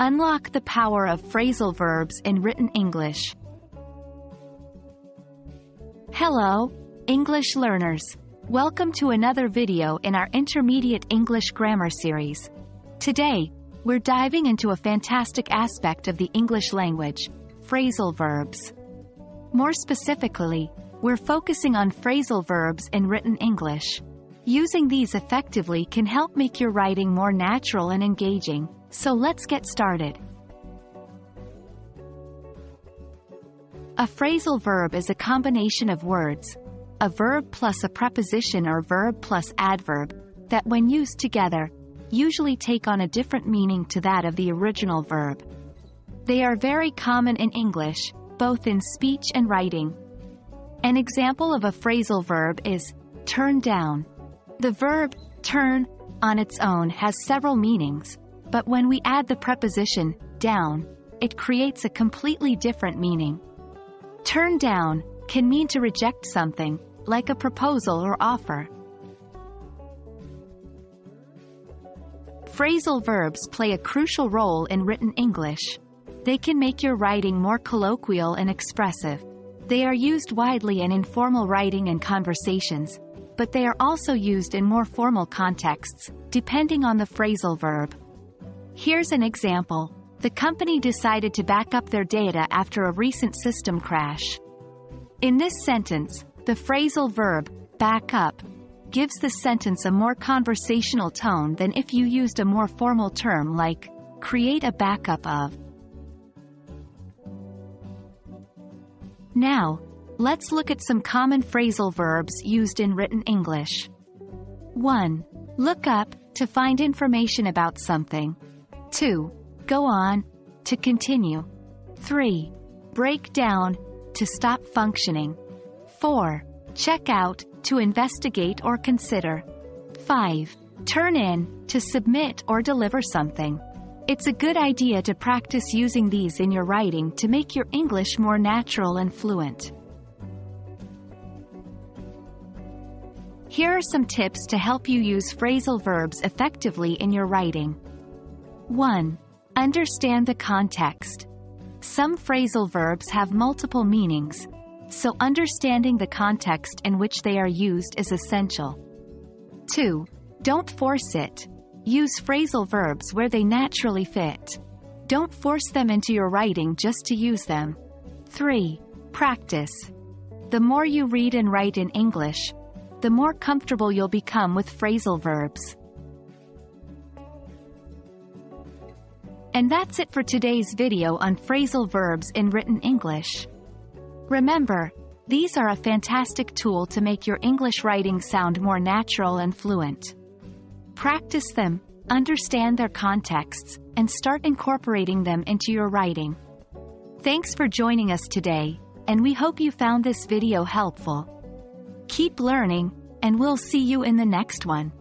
Unlock the power of phrasal verbs in written English. Hello, English learners. Welcome to another video in our Intermediate English Grammar series. Today, we're diving into a fantastic aspect of the English language, phrasal verbs. More specifically, we're focusing on phrasal verbs in written English. Using these effectively can help make your writing more natural and engaging, so let's get started. A phrasal verb is a combination of words, a verb plus a preposition or verb plus adverb, that when used together, usually take on a different meaning to that of the original verb. They are very common in English, both in speech and writing. An example of a phrasal verb is turn down. The verb turn on its own has several meanings, but when we add the preposition down, it creates a completely different meaning. Turn down can mean to reject something, like a proposal or offer. Phrasal verbs play a crucial role in written English. They can make your writing more colloquial and expressive. They are used widely in informal writing and conversations, but they are also used in more formal contexts, depending on the phrasal verb. Here's an example. The company decided to back up their data after a recent system crash. In this sentence, the phrasal verb, back up, gives the sentence a more conversational tone than if you used a more formal term like, create a backup of. Now, let's look at some common phrasal verbs used in written English. 1. Look up, to find information about something. 2. Go on, to continue. 3. Break down, to stop functioning. 4. Check out, to investigate or consider. 5. Turn in, to submit or deliver something. It's a good idea to practice using these in your writing to make your English more natural and fluent. Here are some tips to help you use phrasal verbs effectively in your writing. 1. Understand the context. Some phrasal verbs have multiple meanings, so understanding the context in which they are used is essential. 2. Don't force it. Use phrasal verbs where they naturally fit. Don't force them into your writing just to use them. 3. Practice. The more you read and write in English, the more comfortable you'll become with phrasal verbs. And that's it for today's video on phrasal verbs in written English. Remember, these are a fantastic tool to make your English writing sound more natural and fluent. Practice them, understand their contexts, and start incorporating them into your writing. Thanks for joining us today, and we hope you found this video helpful. Keep learning, and we'll see you in the next one.